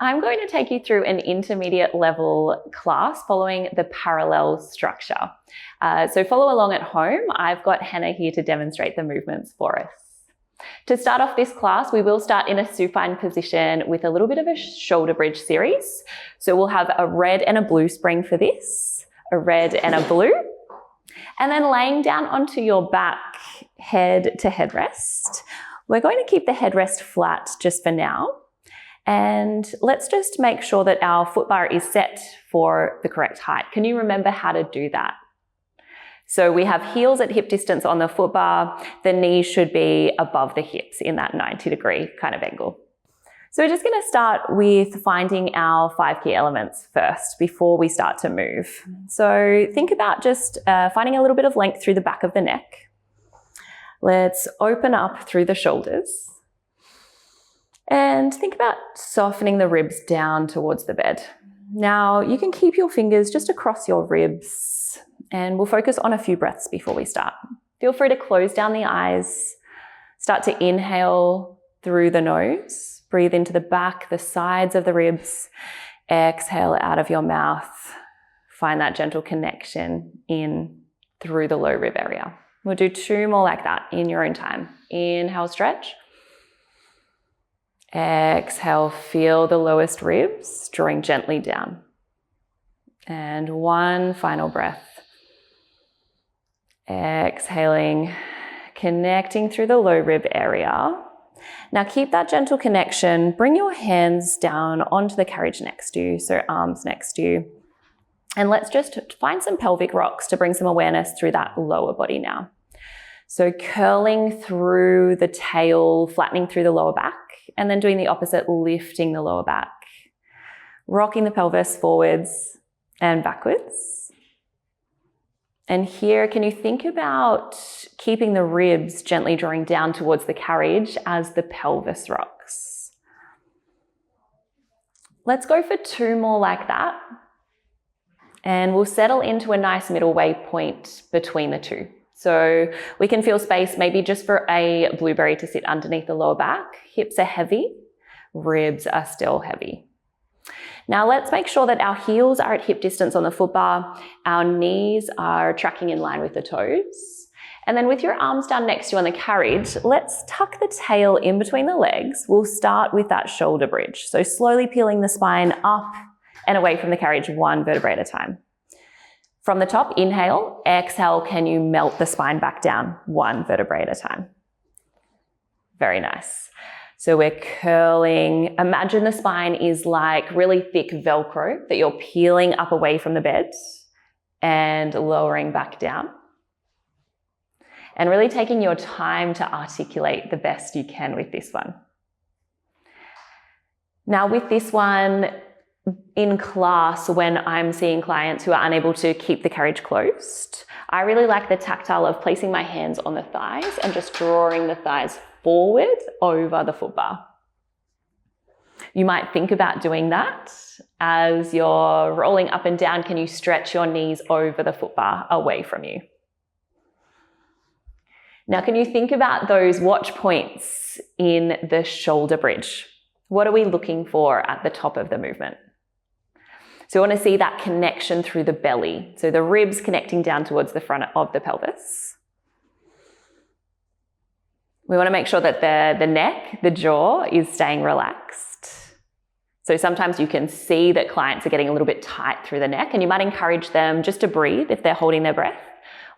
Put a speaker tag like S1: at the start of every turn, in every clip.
S1: I'm going to take you through an intermediate level class following the parallel structure. So follow along at home. I've got Hannah here to demonstrate the movements for us. To start off this class, we will start in a supine position with a little bit of a shoulder bridge series. So we'll have a red and a blue spring for this, a red and a blue, and then laying down onto your back, head to headrest. We're going to keep the headrest flat just for now. And let's just make sure that our foot bar is set for the correct height. Can you remember how to do that? So we have heels at hip distance on the foot bar. The knees should be above the hips in that 90-degree kind of angle. So we're just going to start with finding our 5 key elements first before we start to move. So think about just finding a little bit of length through the back of the neck. Let's open up through the shoulders. And think about softening the ribs down towards the bed. Now you can keep your fingers just across your ribs and we'll focus on a few breaths before we start. Feel free to close down the eyes. Start to inhale through the nose. Breathe into the back, the sides of the ribs. Exhale out of your mouth. Find that gentle connection in through the low rib area. We'll do 2 more like that in your own time. Inhale, stretch. Exhale, feel the lowest ribs drawing gently down. And 1 final breath. Exhaling, connecting through the low rib area. Now keep that gentle connection. Bring your hands down onto the carriage next to you, so arms next to you. And let's just find some pelvic rocks to bring some awareness through that lower body now. So curling through the tail, flattening through the lower back, and then doing the opposite, lifting the lower back. Rocking the pelvis forwards and backwards. And here, can you think about keeping the ribs gently drawing down towards the carriage as the pelvis rocks? Let's go for 2 more like that. And we'll settle into a nice middle way point between the 2. So we can feel space maybe just for a blueberry to sit underneath the lower back. Hips are heavy, ribs are still heavy. Now let's make sure that our heels are at hip distance on the foot bar. Our knees are tracking in line with the toes. And then with your arms down next to you on the carriage, let's tuck the tail in between the legs. We'll start with that shoulder bridge. So slowly peeling the spine up and away from the carriage, 1 vertebrae at a time. From the top, inhale, exhale, can you melt the spine back down, 1 vertebrae at a time. Very nice. So we're curling. Imagine the spine is like really thick Velcro that you're peeling up away from the bed and lowering back down. And really taking your time to articulate the best you can with this one. Now with this one, in class, when I'm seeing clients who are unable to keep the carriage closed, I really like the tactile of placing my hands on the thighs and just drawing the thighs forward over the foot bar. You might think about doing that as you're rolling up and down. Can you stretch your knees over the foot bar away from you? Now, can you think about those watch points in the shoulder bridge? What are we looking for at the top of the movement? So we want to see that connection through the belly. So the ribs connecting down towards the front of the pelvis. We want to make sure that the neck, the jaw is staying relaxed. So sometimes you can see that clients are getting a little bit tight through the neck and you might encourage them just to breathe if they're holding their breath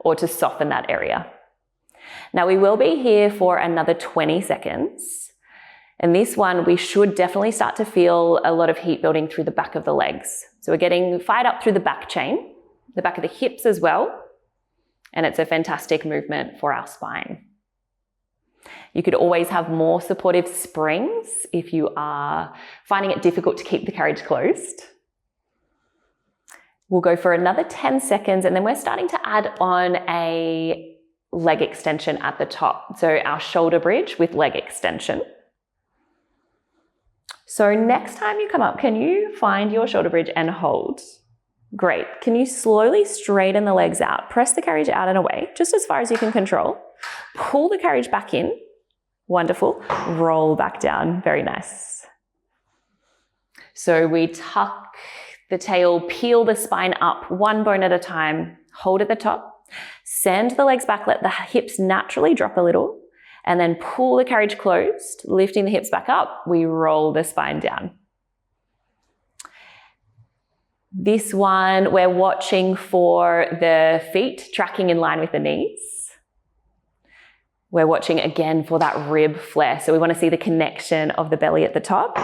S1: or to soften that area. Now we will be here for another 20 seconds. And this one, we should definitely start to feel a lot of heat building through the back of the legs. So we're getting fired up through the back chain, the back of the hips as well. And it's a fantastic movement for our spine. You could always have more supportive springs if you are finding it difficult to keep the carriage closed. We'll go for another 10 seconds and then we're starting to add on a leg extension at the top. So our shoulder bridge with leg extension. So next time you come up, can you find your shoulder bridge and hold? Great. Can you slowly straighten the legs out? Press the carriage out and away, just as far as you can control. Pull the carriage back in. Wonderful. Roll back down. Very nice. So we tuck the tail, peel the spine up one bone at a time, hold at the top, send the legs back, let the hips naturally drop a little, and then pull the carriage closed, lifting the hips back up, we roll the spine down. This one, we're watching for the feet tracking in line with the knees. We're watching again for that rib flare. So we want to see the connection of the belly at the top.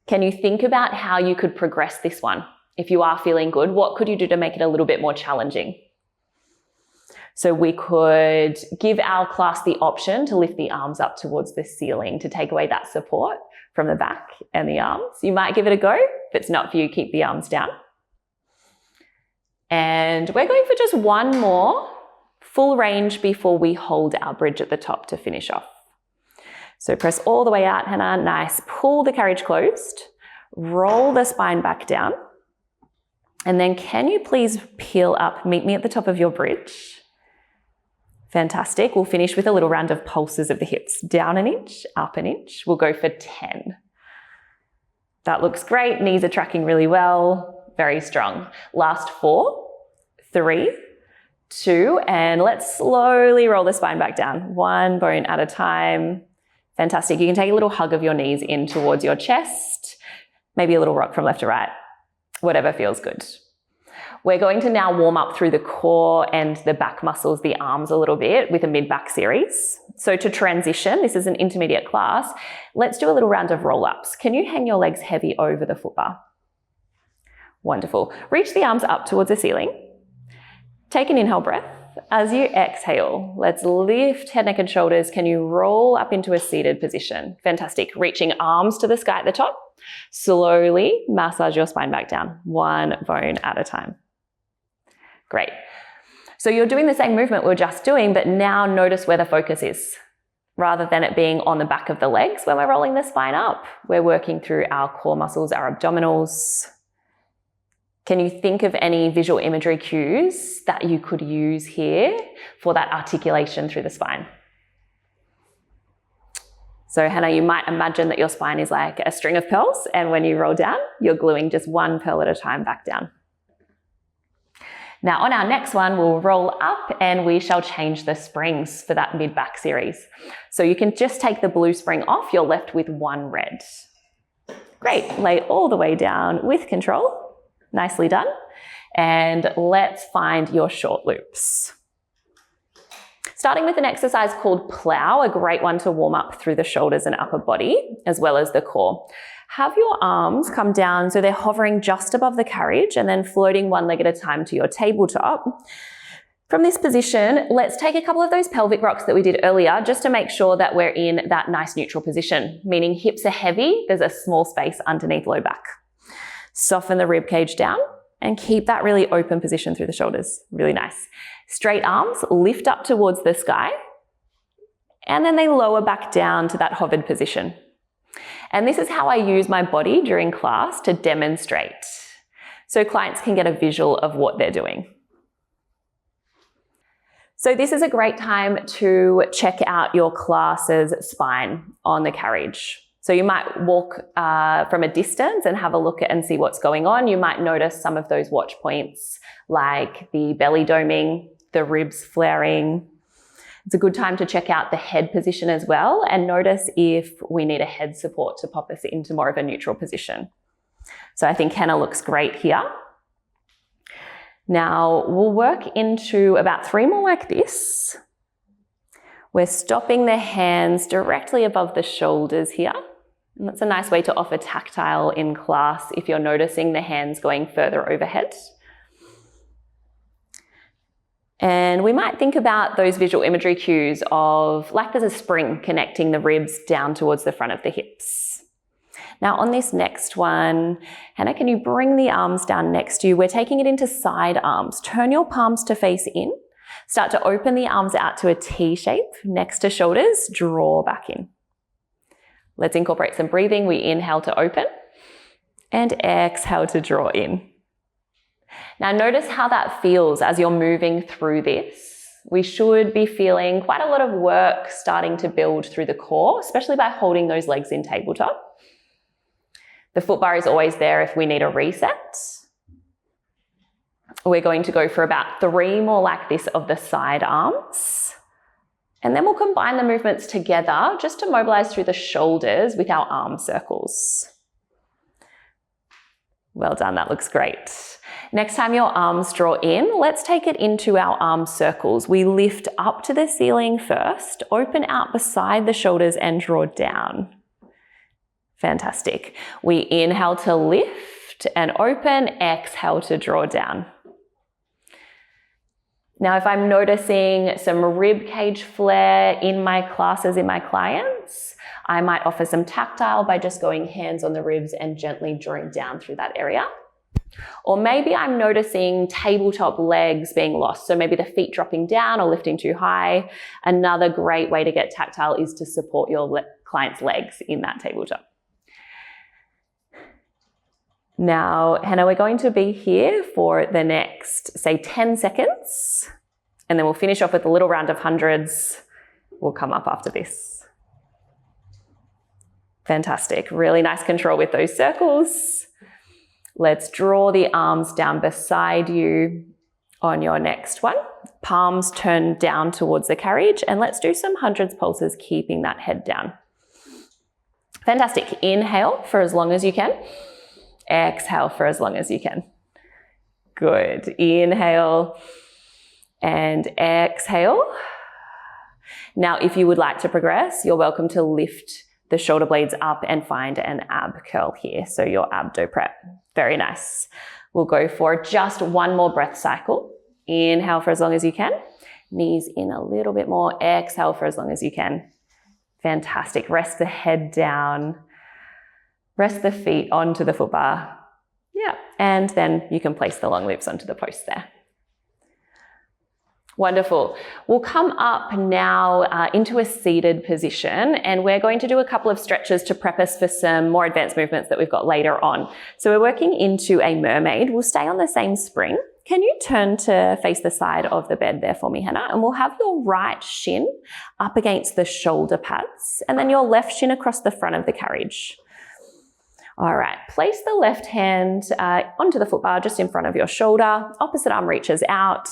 S1: Can you think about how you could progress this one? If you are feeling good, what could you do to make it a little bit more challenging? So we could give our class the option to lift the arms up towards the ceiling to take away that support from the back and the arms. You might give it a go. If it's not for you, keep the arms down. And we're going for just one more full range before we hold our bridge at the top to finish off. So press all the way out, Hannah. Nice. Pull the carriage closed. Roll the spine back down. And then can you please peel up? Meet me at the top of your bridge. Fantastic. We'll finish with a little round of pulses of the hips. Down an inch, up an inch. We'll go for 10. That looks great. Knees are tracking really well. Very strong. Last 4, 3, 2, and let's slowly roll the spine back down. One bone at a time. Fantastic. You can take a little hug of your knees in towards your chest. Maybe a little rock from left to right. Whatever feels good. We're going to now warm up through the core and the back muscles, the arms a little bit with a mid-back series. So to transition, this is an intermediate class, let's do a little round of roll-ups. Can you hang your legs heavy over the foot bar? Wonderful. Reach the arms up towards the ceiling. Take an inhale breath. As you exhale, let's lift head, neck, and shoulders. Can you roll up into a seated position? Fantastic. Reaching arms to the sky at the top. Slowly massage your spine back down, one bone at a time. Great. So you're doing the same movement we were just doing, but now notice where the focus is. Rather than it being on the back of the legs when we're rolling the spine up, we're working through our core muscles, our abdominals. Can you think of any visual imagery cues that you could use here for that articulation through the spine? So Hannah, you might imagine that your spine is like a string of pearls, and when you roll down, you're gluing just one pearl at a time back down. Now on our next one, we'll roll up and we shall change the springs for that mid-back series. So you can just take the blue spring off, you're left with one red. Great, lay all the way down with control. Nicely done. And let's find your short loops. Starting with an exercise called plow, a great one to warm up through the shoulders and upper body, as well as the core. Have your arms come down so they're hovering just above the carriage and then floating one leg at a time to your tabletop. From this position, let's take a couple of those pelvic rocks that we did earlier just to make sure that we're in that nice neutral position, meaning hips are heavy, there's a small space underneath low back. Soften the rib cage down and keep that really open position through the shoulders. Really nice. Straight arms lift up towards the sky and then they lower back down to that hovered position. And this is how I use my body during class to demonstrate, so clients can get a visual of what they're doing. So this is a great time to check out your class's spine on the carriage. So you might walk from a distance and have a look at and see what's going on. You might notice some of those watch points like the belly doming, the ribs flaring. It's a good time to check out the head position as well and notice if we need a head support to pop us into more of a neutral position. So I think Hannah looks great here. Now we'll work into about 3 more like this. We're stopping the hands directly above the shoulders here. And that's a nice way to offer tactile in class if you're noticing the hands going further overhead. And we might think about those visual imagery cues of like there's a spring connecting the ribs down towards the front of the hips. Now on this next one, Hannah, can you bring the arms down next to you? We're taking it into side arms. Turn your palms to face in. Start to open the arms out to a T shape next to shoulders. Draw back in. Let's incorporate some breathing. We inhale to open and exhale to draw in. Now notice how that feels as you're moving through this. We should be feeling quite a lot of work starting to build through the core, especially by holding those legs in tabletop. The foot bar is always there if we need a reset. We're going to go for about 3 more like this of the side arms. And then we'll combine the movements together just to mobilize through the shoulders with our arm circles. Well done, that looks great. Next time your arms draw in, let's take it into our arm circles. We lift up to the ceiling first, open out beside the shoulders and draw down. Fantastic. We inhale to lift and open, exhale to draw down. Now, if I'm noticing some rib cage flare in my classes, in my clients, I might offer some tactile by just going hands on the ribs and gently drawing down through that area. Or maybe I'm noticing tabletop legs being lost. So maybe the feet dropping down or lifting too high. Another great way to get tactile is to support your client's legs in that tabletop. Now, Hannah, we're going to be here for the next, say, 10 seconds, and then we'll finish off with a little round of hundreds. We'll come up after this. Fantastic. Really nice control with those circles. Let's draw the arms down beside you on your next one. Palms turn down towards the carriage, and let's do some hundreds pulses, keeping that head down. Fantastic. Inhale for as long as you can. Exhale for as long as you can. Good. Inhale and exhale. Now, if you would like to progress, you're welcome to lift the shoulder blades up and find an ab curl here. So your abdo prep. Very nice. We'll go for just one more breath cycle. Inhale for as long as you can. Knees in a little bit more. Exhale for as long as you can. Fantastic. Rest the head down. Rest the feet onto the foot bar. Yeah, and then you can place the long loops onto the post there. Wonderful. We'll come up now into a seated position, and we're going to do a couple of stretches to prep us for some more advanced movements that we've got later on. So we're working into a mermaid. We'll stay on the same spring. Can you turn to face the side of the bed there for me, Hannah? And we'll have your right shin up against the shoulder pads, and then your left shin across the front of the carriage. All right, place the left hand onto the foot bar just in front of your shoulder. Opposite arm reaches out.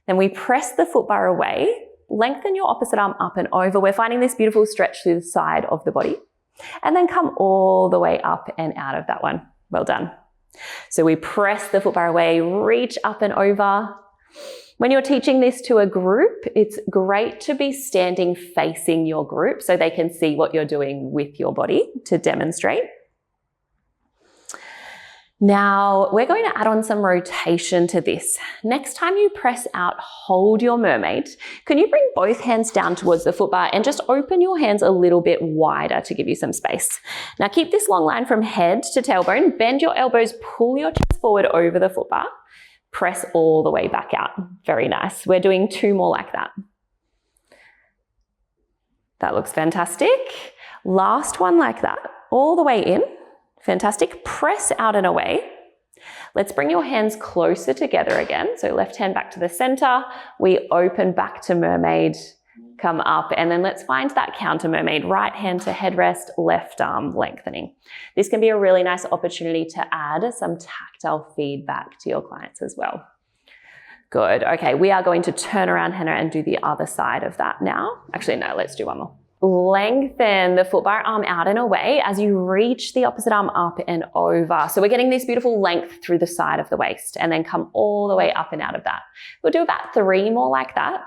S1: Then we press the foot bar away. Lengthen your opposite arm up and over. We're finding this beautiful stretch through the side of the body. And then come all the way up and out of that one. Well done. So we press the foot bar away, reach up and over. When you're teaching this to a group, it's great to be standing facing your group so they can see what you're doing with your body to demonstrate. Now, we're going to add on some rotation to this. Next time you press out, hold your mermaid. Can you bring both hands down towards the foot bar and just open your hands a little bit wider to give you some space. Now, keep this long line from head to tailbone. Bend your elbows, pull your chest forward over the foot bar. Press all the way back out. Very nice. We're doing 2 more like that. That looks fantastic. Last one like that. All the way in. Fantastic. Press out and away. Let's bring your hands closer together again. So left hand back to the center. We open back to mermaid, come up, and then let's find that counter mermaid. Right hand to headrest, left arm lengthening. This can be a really nice opportunity to add some tactile feedback to your clients as well. Good. Okay, we are going to turn around, Hannah, and do the other side of that now. Actually, no, let's do one more. Lengthen the foot bar, arm out and away as you reach the opposite arm up and over. So we're getting this beautiful length through the side of the waist, and then come all the way up and out of that. We'll do about 3 more like that.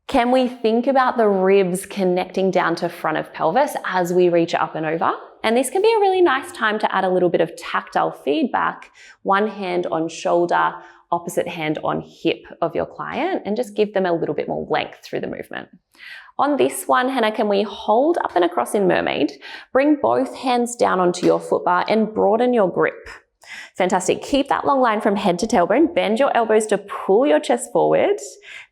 S1: Can we think about the ribs connecting down to front of pelvis as we reach up and over? And this can be a really nice time to add a little bit of tactile feedback. One hand on shoulder, opposite hand on hip of your client, and just give them a little bit more length through the movement. On this one, Hannah, can we hold up and across in mermaid, bring both hands down onto your foot bar and broaden your grip. Fantastic. Keep that long line from head to tailbone. Bend your elbows to pull your chest forward.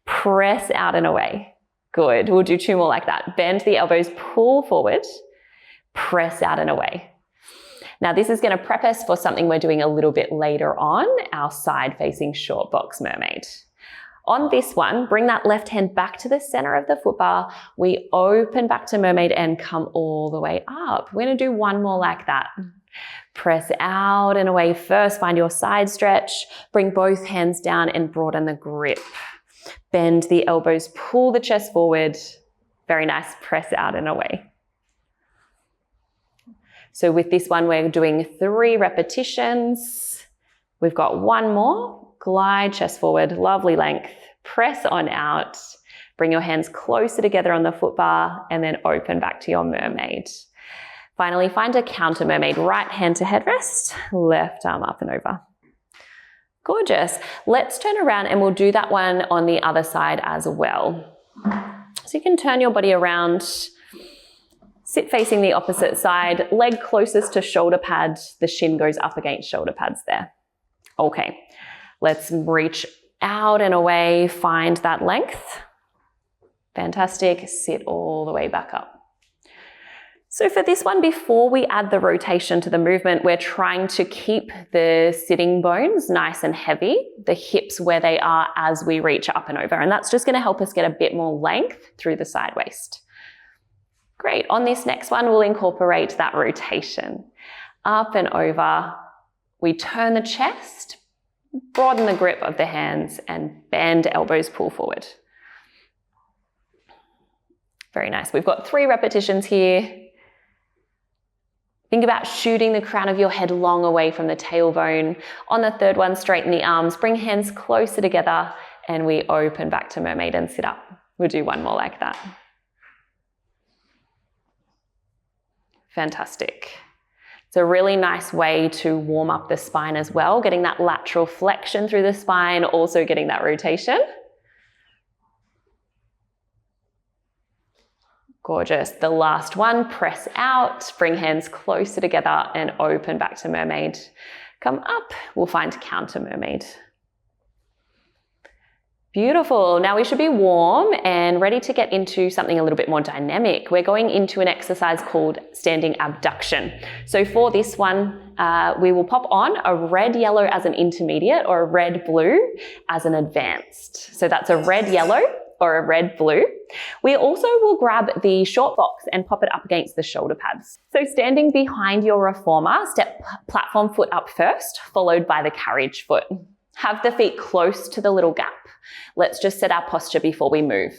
S1: Press out and away. Good. We'll do 2 more like that. Bend the elbows, pull forward, press out and away. Now this is going to prep us for something we're doing a little bit later on, our side-facing short box mermaid. On this one, bring that left hand back to the center of the foot bar. We open back to mermaid and come all the way up. We're gonna do one more like that. Press out and away first, find your side stretch. Bring both hands down and broaden the grip. Bend the elbows, pull the chest forward. Very nice, press out and away. So with this one, we're doing 3 repetitions. We've got one more. Glide chest forward, lovely length. Press on out. Bring your hands closer together on the foot bar and then open back to your mermaid. Finally, find a counter mermaid. Right hand to headrest, left arm up and over. Gorgeous. Let's turn around and we'll do that one on the other side as well. So you can turn your body around, sit facing the opposite side, leg closest to shoulder pad, the shin goes up against shoulder pads there. Okay, let's reach out and away, find that length. Fantastic, sit all the way back up. So for this one, before we add the rotation to the movement, we're trying to keep the sitting bones nice and heavy, the hips where they are as we reach up and over. And that's just gonna help us get a bit more length through the side waist. Great, on this next one, we'll incorporate that rotation. Up and over, we turn the chest, broaden the grip of the hands and bend elbows, pull forward. Very nice, we've got 3 repetitions here. Think about shooting the crown of your head long away from the tailbone. On the third one, straighten the arms, bring hands closer together, and we open back to mermaid and sit up. We'll do one more like that. Fantastic. It's a really nice way to warm up the spine as well, getting that lateral flexion through the spine, also getting that rotation. Gorgeous. The last one, press out, bring hands closer together and open back to mermaid. Come up, we'll find counter mermaid. Beautiful. Now we should be warm and ready to get into something a little bit more dynamic. We're going into an exercise called standing abduction. So for this one, we will pop on a red yellow as an intermediate or a red blue as an advanced. So that's a red yellow or a red blue. We also will grab the short box and pop it up against the shoulder pads. So standing behind your reformer, step platform foot up first, followed by the carriage foot. Have the feet close to the little gap. Let's just set our posture before we move.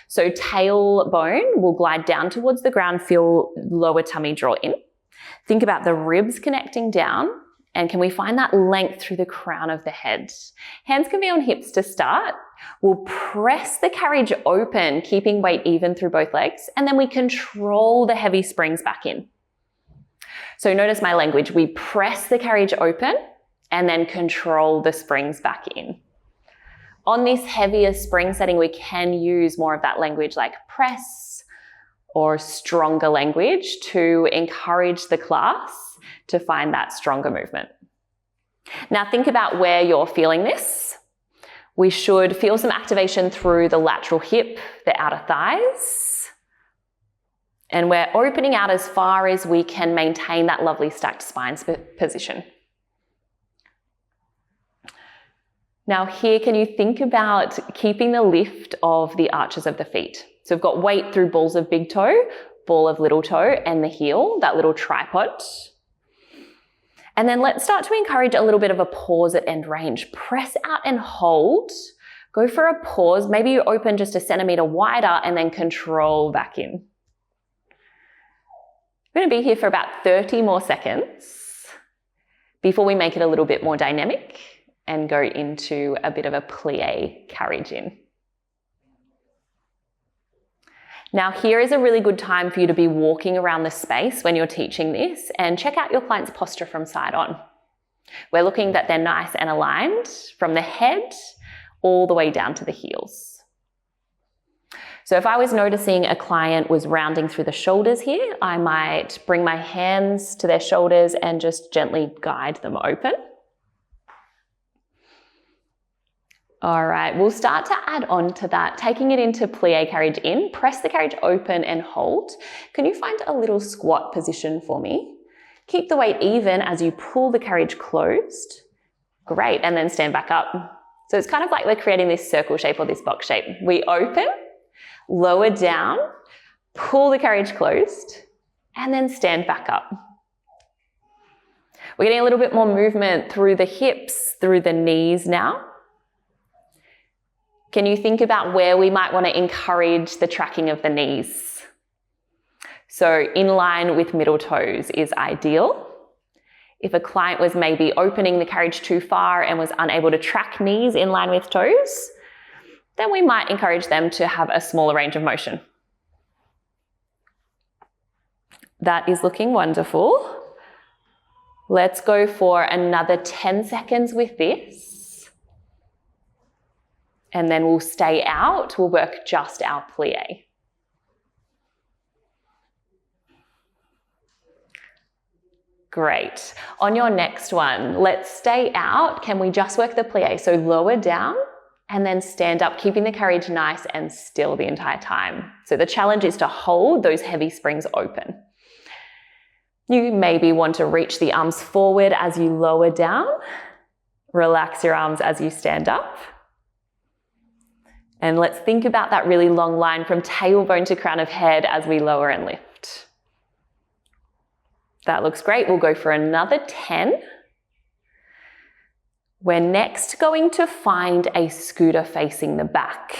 S1: So tailbone will glide down towards the ground, feel lower tummy draw in. Think about the ribs connecting down, and can we find that length through the crown of the head? Hands can be on hips to start. We'll press the carriage open, keeping weight even through both legs, and then we control the heavy springs back in. So notice my language. We press the carriage open and then control the springs back in. On this heavier spring setting, we can use more of that language like press or stronger language to encourage the class to find that stronger movement. Now think about where you're feeling this. We should feel some activation through the lateral hip, the outer thighs. And we're opening out as far as we can maintain that lovely stacked spine position. Now here, can you think about keeping the lift of the arches of the feet? So we've got weight through balls of big toe, ball of little toe, and the heel, that little tripod. And then let's start to encourage a little bit of a pause at end range. Press out and hold. Go for a pause. Maybe you open just a centimeter wider and then control back in. We're going to be here for about 30 more seconds before we make it a little bit more dynamic and go into a bit of a plie carriage in. Now here is a really good time for you to be walking around the space when you're teaching this and check out your client's posture from side on. We're looking that they're nice and aligned from the head all the way down to the heels. So if I was noticing a client was rounding through the shoulders here, I might bring my hands to their shoulders and just gently guide them open. All right, we'll start to add on to that, taking it into plie carriage in, press the carriage open and hold. Can you find a little squat position for me? Keep the weight even as you pull the carriage closed. Great, and then stand back up. So it's kind of like we're creating this circle shape or this box shape. We open, lower down, pull the carriage closed, and then stand back up. We're getting a little bit more movement through the hips, through the knees now. Can you think about where we might want to encourage the tracking of the knees? So in line with middle toes is ideal. If a client was maybe opening the carriage too far and was unable to track knees in line with toes, then we might encourage them to have a smaller range of motion. That is looking wonderful. Let's go for another 10 seconds with this. And then we'll stay out. We'll work just our plie. Great. On your next one, let's stay out. Can we just work the plie? So lower down and then stand up, keeping the carriage nice and still the entire time. So the challenge is to hold those heavy springs open. You maybe want to reach the arms forward as you lower down. Relax your arms as you stand up. And let's think about that really long line from tailbone to crown of head as we lower and lift. That looks great. We'll go for another 10. We're next going to find a scooter facing the back.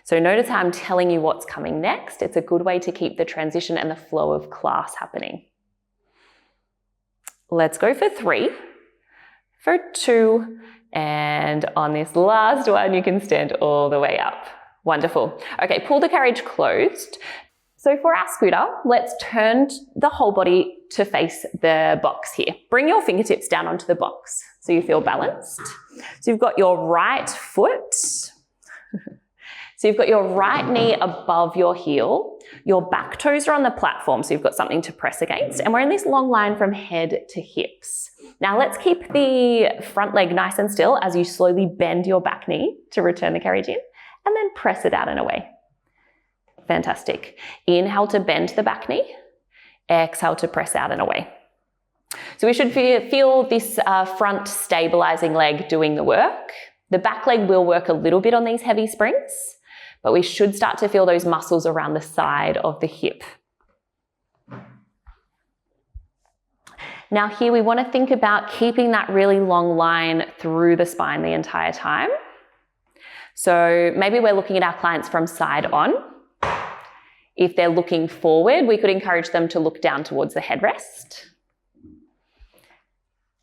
S1: So notice how I'm telling you what's coming next. It's a good way to keep the transition and the flow of class happening. Let's go for 3, for 2, and on this last one, you can stand all the way up. Wonderful. Okay, pull the carriage closed. So for our scooter, let's turn the whole body to face the box here. Bring your fingertips down onto the box so you feel balanced. So you've got your right foot. So you've got your right knee above your heel. Your back toes are on the platform, so you've got something to press against. And we're in this long line from head to hips. Now let's keep the front leg nice and still as you slowly bend your back knee to return the carriage in, and then press it out and away. Fantastic. Inhale to bend the back knee. Exhale to press out and away. So we should feel this front stabilizing leg doing the work. The back leg will work a little bit on these heavy springs, but we should start to feel those muscles around the side of the hip. Now here we want to think about keeping that really long line through the spine the entire time. So maybe we're looking at our clients from side on. If they're looking forward, we could encourage them to look down towards the headrest.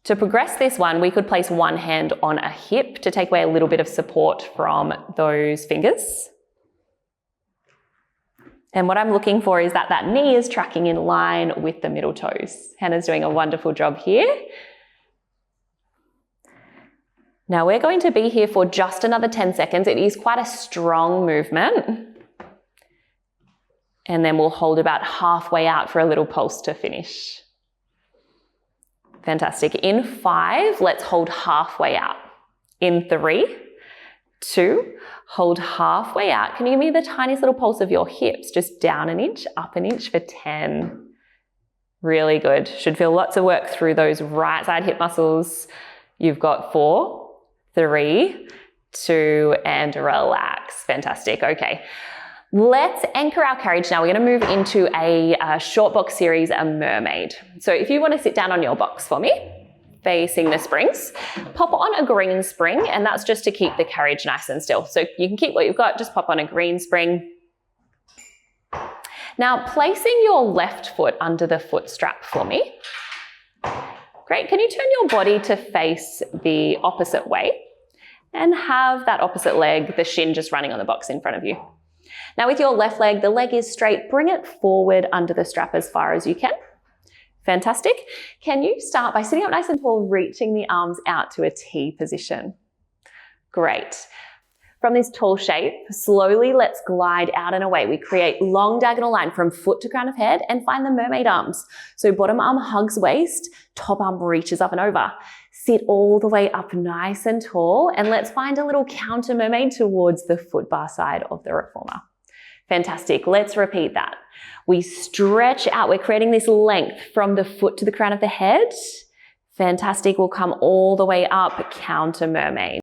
S1: To progress this one, we could place one hand on a hip to take away a little bit of support from those fingers. And what I'm looking for is that knee is tracking in line with the middle toes. Hannah's doing a wonderful job here. Now we're going to be here for just another 10 seconds. It is quite a strong movement. And then we'll hold about halfway out for a little pulse to finish. Fantastic. In 5, let's hold halfway out. In 3, 2, hold halfway out. Can you give me the tiniest little pulse of your hips? Just down an inch, up an inch for 10. Really good. Should feel lots of work through those right side hip muscles. You've got 4, 3, 2, and relax. Fantastic. Okay. Let's anchor our carriage now. We're going to move into a short box series, a mermaid. So if you want to sit down on your box for me, facing the springs, pop on a green spring, and that's just to keep the carriage nice and still. So you can keep what you've got, just pop on a green spring. Now placing your left foot under the foot strap for me. Great, can you turn your body to face the opposite way and have that opposite leg, the shin just running on the box in front of you. Now with your left leg, the leg is straight, bring it forward under the strap as far as you can. Fantastic. Can you start by sitting up nice and tall, reaching the arms out to a T position? Great. From this tall shape, slowly let's glide out and away. We create long diagonal line from foot to crown of head and find the mermaid arms. So bottom arm hugs waist, top arm reaches up and over. Sit all the way up nice and tall, and let's find a little counter mermaid towards the foot bar side of the reformer. Fantastic. Let's repeat that. We stretch out. We're creating this length from the foot to the crown of the head. Fantastic. We'll come all the way up, counter mermaid.